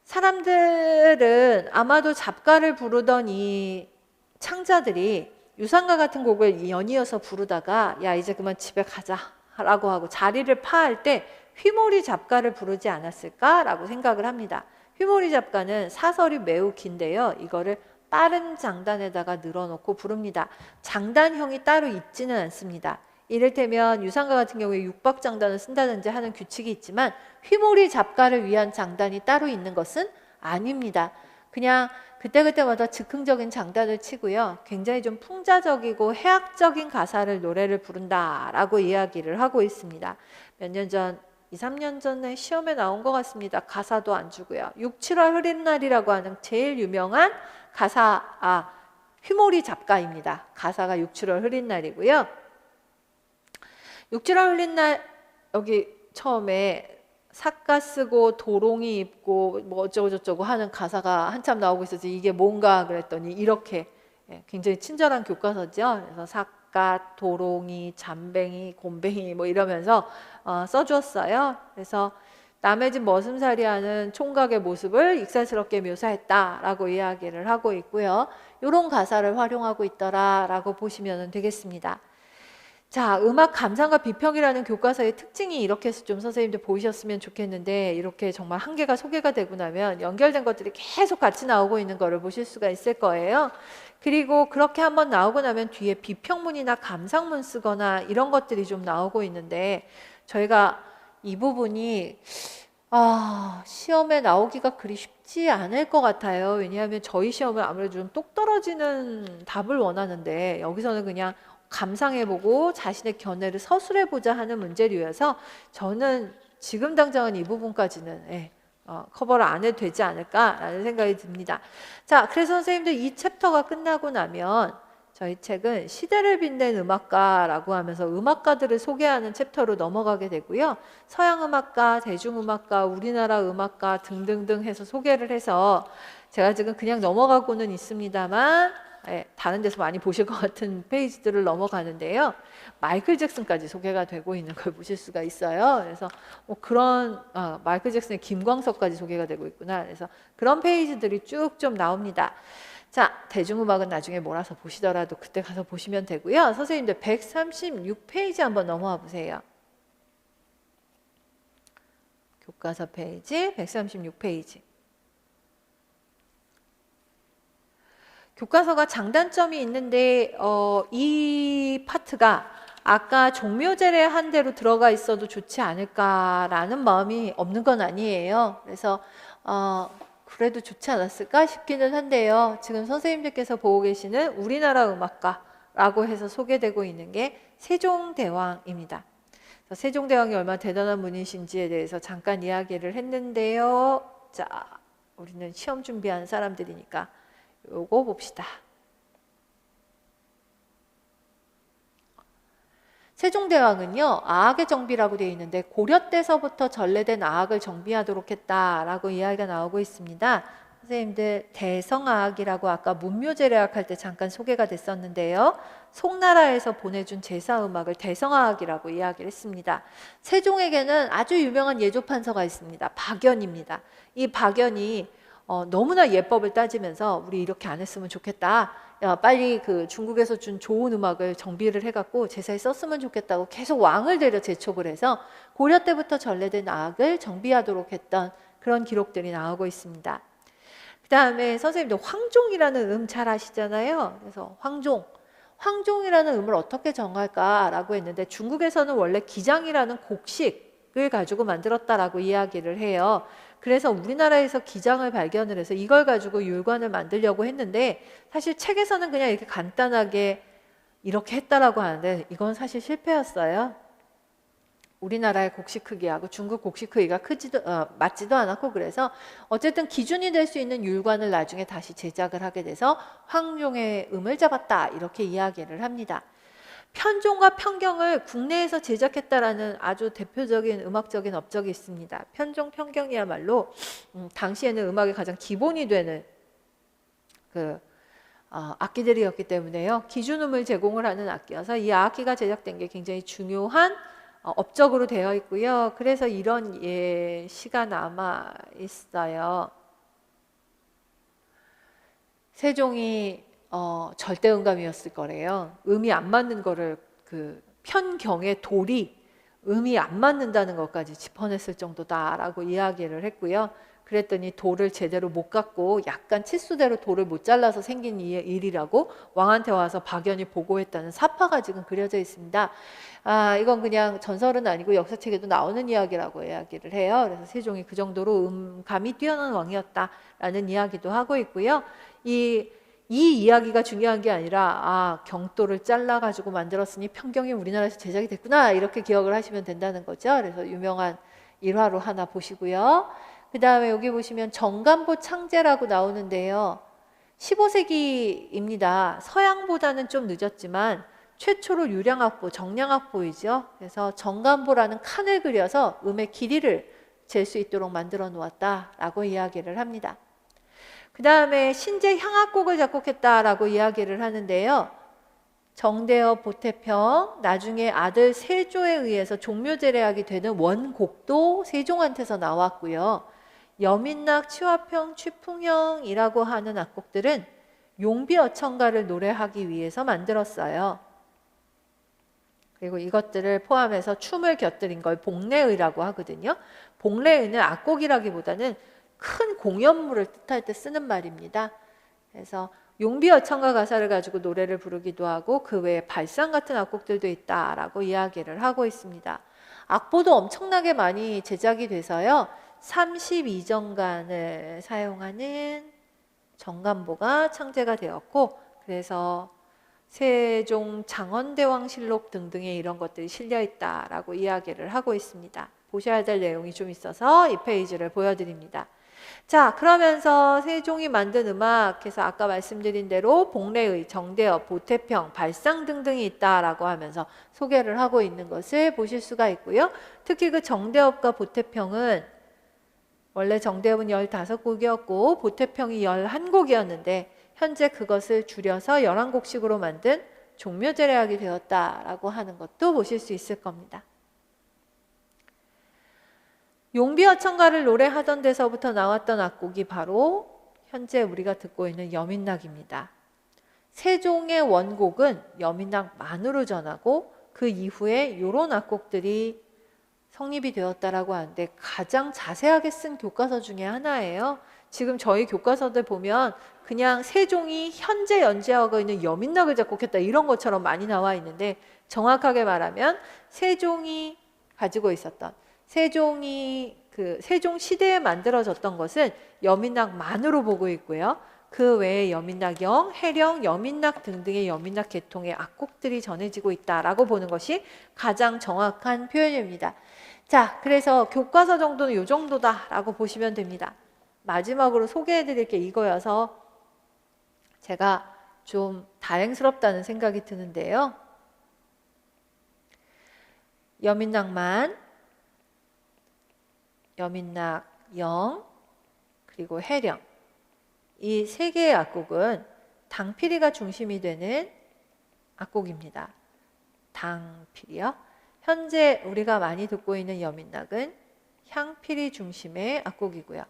사람들은 아마도 잡가를 부르던 이 창자들이 유산가 같은 곡을 연이어서 부르다가 야, 이제 그만 집에 가자 라고 하고 자리를 파할 때 휘몰이 잡가를 부르지 않았을까라고 생각을 합니다. 휘몰이 잡가는 사설이 매우 긴데요. 이거를 빠른 장단에다가 늘어놓고 부릅니다. 장단형이 따로 있지는 않습니다. 이를테면 유산가 같은 경우에 육박장단을 쓴다든지 하는 규칙이 있지만 휘몰이 잡가를 위한 장단이 따로 있는 것은 아닙니다. 그냥 그때그때마다 즉흥적인 장단을 치고요. 굉장히 좀 풍자적이고 해학적인 가사를 노래를 부른다라고 이야기를 하고 있습니다. 몇 년 전, 2, 3년 전에 시험에 나온 것 같습니다. 가사도 안 주고요. 6, 7월 흐린 날이라고 하는 제일 유명한 가사, 휘몰이 잡가입니다. 가사가 6, 7월 흐린 날이고요. 6, 7월 흐린 날, 여기 처음에 삿가 쓰고 도롱이 입고 뭐 어쩌고저쩌고 하는 가사가 한참 나오고 있어서 이게 뭔가 그랬더니 이렇게 굉장히 친절한 교과서죠. 그래서 삿가, 도롱이, 잠뱅이, 곰뱅이 뭐 이러면서 써주었어요. 그래서 남의 집 머슴살이 하는 총각의 모습을 익살스럽게 묘사했다라고 이야기를 하고 있고요. 이런 가사를 활용하고 있더라라고 보시면 되겠습니다. 자, 음악 감상과 비평이라는 교과서의 특징이 이렇게 해서 좀 선생님들 보이셨으면 좋겠는데, 이렇게 정말 한 개가 소개가 되고 나면 연결된 것들이 계속 같이 나오고 있는 거를 보실 수가 있을 거예요. 그리고 그렇게 한번 나오고 나면 뒤에 비평문이나 감상문 쓰거나 이런 것들이 좀 나오고 있는데, 저희가 이 부분이 시험에 나오기가 그리 쉽지 않을 것 같아요. 왜냐하면 저희 시험은 아무래도 좀 똑 떨어지는 답을 원하는데, 여기서는 그냥 감상해보고 자신의 견해를 서술해보자 하는 문제류여서 저는 지금 당장은 이 부분까지는 커버를 안 해도 되지 않을까라는 생각이 듭니다. 자, 그래서 선생님들 이 챕터가 끝나고 나면 저희 책은 시대를 빛낸 음악가라고 하면서 음악가들을 소개하는 챕터로 넘어가게 되고요. 서양 음악가, 대중음악가, 우리나라 음악가 등등등 해서 소개를 해서 제가 지금 그냥 넘어가고는 있습니다만 다른 데서 많이 보실 것 같은 페이지들을 넘어가는데요. 마이클 잭슨까지 소개가 되고 있는 걸 보실 수가 있어요. 그래서 그런 마이클 잭슨의 김광석까지 소개가 되고 있구나. 그래서 그런 페이지들이 쭉 좀 나옵니다. 자, 대중음악은 나중에 몰아서 보시더라도 그때 가서 보시면 되고요. 선생님들 136페이지 한번 넘어와 보세요. 교과서 페이지 136페이지. 교과서가 장단점이 있는데 이 파트가 아까 종묘제례 한 대로 들어가 있어도 좋지 않을까라는 마음이 없는 건 아니에요. 그래서 그래도 좋지 않았을까 싶기는 한데요. 지금 선생님들께서 보고 계시는 우리나라 음악가라고 해서 소개되고 있는 게 세종대왕입니다. 세종대왕이 얼마나 대단한 분이신지에 대해서 잠깐 이야기를 했는데요. 자, 우리는 시험 준비하는 사람들이니까 요거 봅시다. 세종대왕은요, 아악의 정비라고 되어 있는데 고려 때서부터 전래된 아악을 정비하도록 했다라고 이야기가 나오고 있습니다. 선생님들, 대성아악이라고 아까 문묘제례악 할 때 잠깐 소개가 됐었는데요. 송나라에서 보내준 제사음악을 대성아악이라고 이야기를 했습니다. 세종에게는 아주 유명한 예조판서가 있습니다. 박연입니다. 이 박연이 너무나 예법을 따지면서 우리 이렇게 안 했으면 좋겠다. 야, 빨리 그 중국에서 준 좋은 음악을 정비를 해갖고 제사에 썼으면 좋겠다고 계속 왕을 데려 재촉을 해서 고려 때부터 전래된 악을 정비하도록 했던 그런 기록들이 나오고 있습니다. 그 다음에 선생님들 황종이라는 음 잘 아시잖아요. 그래서 황종이라는 음을 어떻게 정할까라고 했는데 중국에서는 원래 기장이라는 곡식을 가지고 만들었다라고 이야기를 해요. 그래서 우리나라에서 기장을 발견을 해서 이걸 가지고 율관을 만들려고 했는데 사실 책에서는 그냥 이렇게 간단하게 이렇게 했다라고 하는데 이건 사실 실패였어요. 우리나라의 곡식 크기하고 중국 곡식 크기가 맞지도 않았고 그래서 어쨌든 기준이 될 수 있는 율관을 나중에 다시 제작을 하게 돼서 황종의 음을 잡았다 이렇게 이야기를 합니다. 편종과 편경을 국내에서 제작했다라는 아주 대표적인 음악적인 업적이 있습니다. 편종, 편경이야말로 당시에는 음악의 가장 기본이 되는 악기들이었기 때문에요. 기준음을 제공을 하는 악기여서 이 악기가 제작된 게 굉장히 중요한 업적으로 되어 있고요. 그래서 이런 예시가 남아 있어요. 세종이 절대음감이었을 거래요. 음이 안 맞는 거를 그 편경의 돌이 음이 안 맞는다는 것까지 짚어냈을 정도다라고 이야기를 했고요. 그랬더니 돌을 제대로 못 깎고 약간 치수대로 돌을 못 잘라서 생긴 일이라고 왕한테 와서 박연이 보고했다는 사파가 지금 그려져 있습니다. 이건 그냥 전설은 아니고 역사책에도 나오는 이야기라고 이야기를 해요. 그래서 세종이 그 정도로 음감이 뛰어난 왕이었다라는 이야기도 하고 있고요. 이 이야기가 중요한 게 아니라 경도를 잘라가지고 만들었으니 편경이 우리나라에서 제작이 됐구나 이렇게 기억을 하시면 된다는 거죠. 그래서 유명한 일화로 하나 보시고요. 그 다음에 여기 보시면 정간보 창제라고 나오는데요. 15세기입니다. 서양보다는 좀 늦었지만 최초로 유량악보, 정량악보이죠. 그래서 정간보라는 칸을 그려서 음의 길이를 잴 수 있도록 만들어 놓았다라고 이야기를 합니다. 그 다음에 신제 향악곡을 작곡했다라고 이야기를 하는데요. 정대업, 보태평, 나중에 아들 세조에 의해서 종묘제례악이 되는 원곡도 세종한테서 나왔고요. 여민락, 치화평, 취풍형이라고 하는 악곡들은 용비어천가를 노래하기 위해서 만들었어요. 그리고 이것들을 포함해서 춤을 곁들인 걸 복례의라고 하거든요. 복례의는 악곡이라기보다는 큰 공연물을 뜻할 때 쓰는 말입니다. 그래서 용비어천가 가사를 가지고 노래를 부르기도 하고 그 외에 발상 같은 악곡들도 있다라고 이야기를 하고 있습니다. 악보도 엄청나게 많이 제작이 돼서요. 32정간을 사용하는 정간보가 창제가 되었고 그래서 세종 장원대왕실록 등등의 이런 것들이 실려 있다라고 이야기를 하고 있습니다. 보셔야 될 내용이 좀 있어서 이 페이지를 보여드립니다. 자, 그러면서 세종이 만든 음악에서 아까 말씀드린 대로 복례의, 정대업, 보태평, 발상 등등이 있다라고 하면서 소개를 하고 있는 것을 보실 수가 있고요. 특히 그 정대업과 보태평은 원래 정대업은 15곡이었고 보태평이 11곡이었는데 현재 그것을 줄여서 11곡씩으로 만든 종묘제례악이 되었다라고 하는 것도 보실 수 있을 겁니다. 용비어천가를 노래하던 데서부터 나왔던 악곡이 바로 현재 우리가 듣고 있는 여민락입니다. 세종의 원곡은 여민락만으로 전하고 그 이후에 이런 악곡들이 성립이 되었다라고 하는데 가장 자세하게 쓴 교과서 중에 하나예요. 지금 저희 교과서들 보면 그냥 세종이 현재 연재하고 있는 여민락을 작곡했다 이런 것처럼 많이 나와 있는데 정확하게 말하면 세종이 가지고 있었던 세종 시대에 만들어졌던 것은 여민락만으로 보고 있고요. 그 외에 여민락영, 해령, 여민락 등등의 여민락 계통의 악곡들이 전해지고 있다라고 보는 것이 가장 정확한 표현입니다. 자, 그래서 교과서 정도는 이 정도다라고 보시면 됩니다. 마지막으로 소개해 드릴 게 이거여서 제가 좀 다행스럽다는 생각이 드는데요. 여민낙만, 여민낙영, 그리고 해령, 이 세 개의 악곡은 당피리가 중심이 되는 악곡입니다. 당피리요. 현재 우리가 많이 듣고 있는 여민낙은 향피리 중심의 악곡이고요.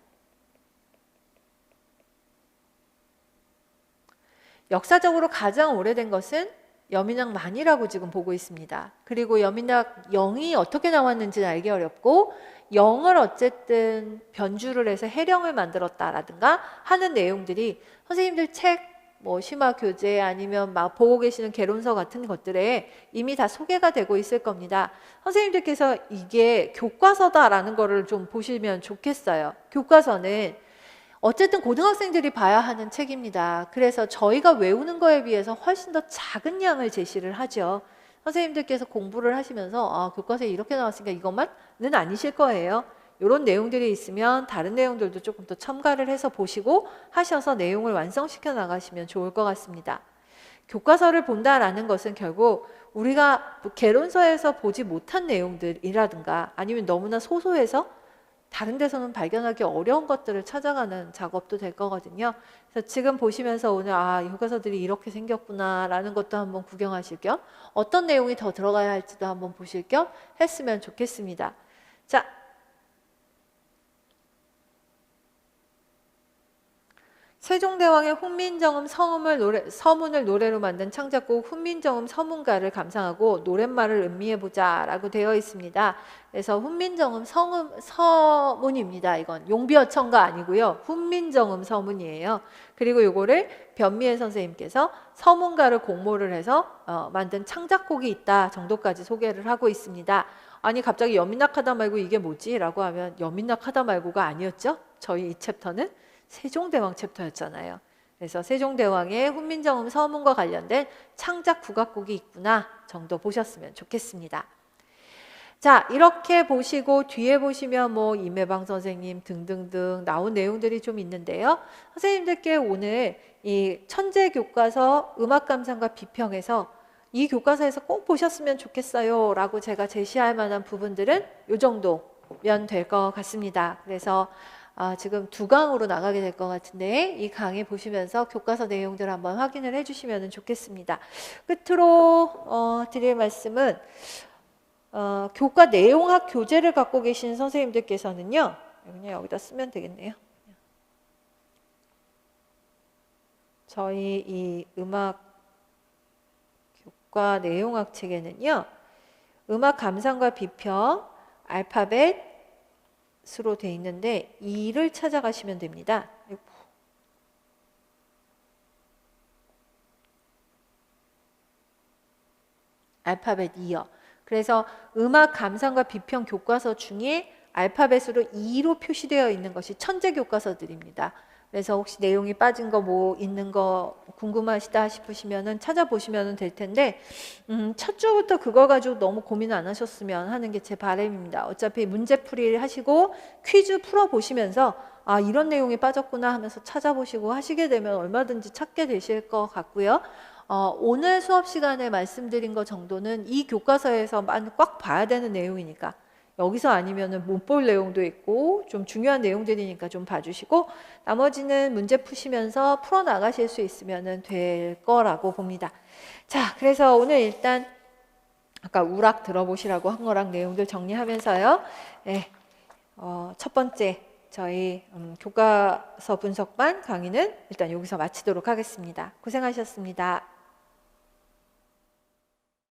역사적으로 가장 오래된 것은 여민낙만이라고 지금 보고 있습니다. 그리고 여민낙영이 어떻게 나왔는지는 알기 어렵고 영을 어쨌든 변주를 해서 해령을 만들었다라든가 하는 내용들이 선생님들 책, 뭐 심화 교재 아니면 막 보고 계시는 개론서 같은 것들에 이미 다 소개가 되고 있을 겁니다. 선생님들께서 이게 교과서다라는 거를 좀 보시면 좋겠어요. 교과서는 어쨌든 고등학생들이 봐야 하는 책입니다. 그래서 저희가 외우는 거에 비해서 훨씬 더 작은 양을 제시를 하죠. 선생님들께서 공부를 하시면서 교과서에 이렇게 나왔으니까 이것만은 아니실 거예요. 이런 내용들이 있으면 다른 내용들도 조금 더 첨가를 해서 보시고 하셔서 내용을 완성시켜 나가시면 좋을 것 같습니다. 교과서를 본다라는 것은 결국 우리가 개론서에서 보지 못한 내용들이라든가 아니면 너무나 소소해서 다른 데서는 발견하기 어려운 것들을 찾아가는 작업도 될 거거든요. 그래서 지금 보시면서 오늘 교과서들이 이렇게 생겼구나 라는 것도 한번 구경하실 겸 어떤 내용이 더 들어가야 할지도 한번 보실 겸 했으면 좋겠습니다. 자, 세종대왕의 훈민정음 서문을 노래로 만든 창작곡 훈민정음 서문가를 감상하고 노랫말을 음미해보자 라고 되어 있습니다. 그래서 훈민정음 서문입니다. 이건 용비어천가 아니고요. 훈민정음 서문이에요. 그리고 요거를 변미애 선생님께서 서문가를 공모를 해서 만든 창작곡이 있다 정도까지 소개를 하고 있습니다. 아니 갑자기 여민낙하다 말고 이게 뭐지? 라고 하면 여민낙하다 말고가 아니었죠. 저희 이 챕터는 세종대왕 챕터였잖아요. 그래서 세종대왕의 훈민정음 서문과 관련된 창작 국악곡이 있구나 정도 보셨으면 좋겠습니다. 자, 이렇게 보시고 뒤에 보시면 뭐 임혜방 선생님 등등등 나온 내용들이 좀 있는데요. 선생님들께 오늘 이 천재교과서 음악감상과 비평에서 이 교과서에서 꼭 보셨으면 좋겠어요 라고 제가 제시할 만한 부분들은 이 정도면 될 것 같습니다. 그래서 지금 2강으로 나가게 될 것 같은데 이 강의 보시면서 교과서 내용들 한번 확인을 해주시면 좋겠습니다. 끝으로 드릴 말씀은 교과 내용학 교재를 갖고 계신 선생님들께서는요. 그냥 여기다 쓰면 되겠네요. 저희 이 음악 교과 내용학 책에는요. 음악 감상과 비평, 알파벳 으로 되어 있는데 2를 찾아가시면 됩니다. 알파벳 2요. 그래서 음악 감상과 비평 교과서 중에 알파벳으로 2로 표시되어 있는 것이 천재 교과서들입니다. 그래서 혹시 내용이 빠진 거 뭐 있는 거 궁금하시다 싶으시면은 찾아보시면 될 텐데 첫 주부터 그걸 가지고 너무 고민 안 하셨으면 하는 게 제 바람입니다. 어차피 문제풀이를 하시고 퀴즈 풀어보시면서 이런 내용이 빠졌구나 하면서 찾아보시고 하시게 되면 얼마든지 찾게 되실 것 같고요. 오늘 수업 시간에 말씀드린 것 정도는 이 교과서에서만 꽉 봐야 되는 내용이니까 여기서 아니면은 못 볼 내용도 있고 좀 중요한 내용들이니까 좀 봐주시고 나머지는 문제 푸시면서 풀어나가실 수 있으면 될 거라고 봅니다. 자, 그래서 오늘 일단 아까 우락 들어보시라고 한 거랑 내용들 정리하면서요. 네, 첫 번째 저희 교과서 분석반 강의는 일단 여기서 마치도록 하겠습니다. 고생하셨습니다.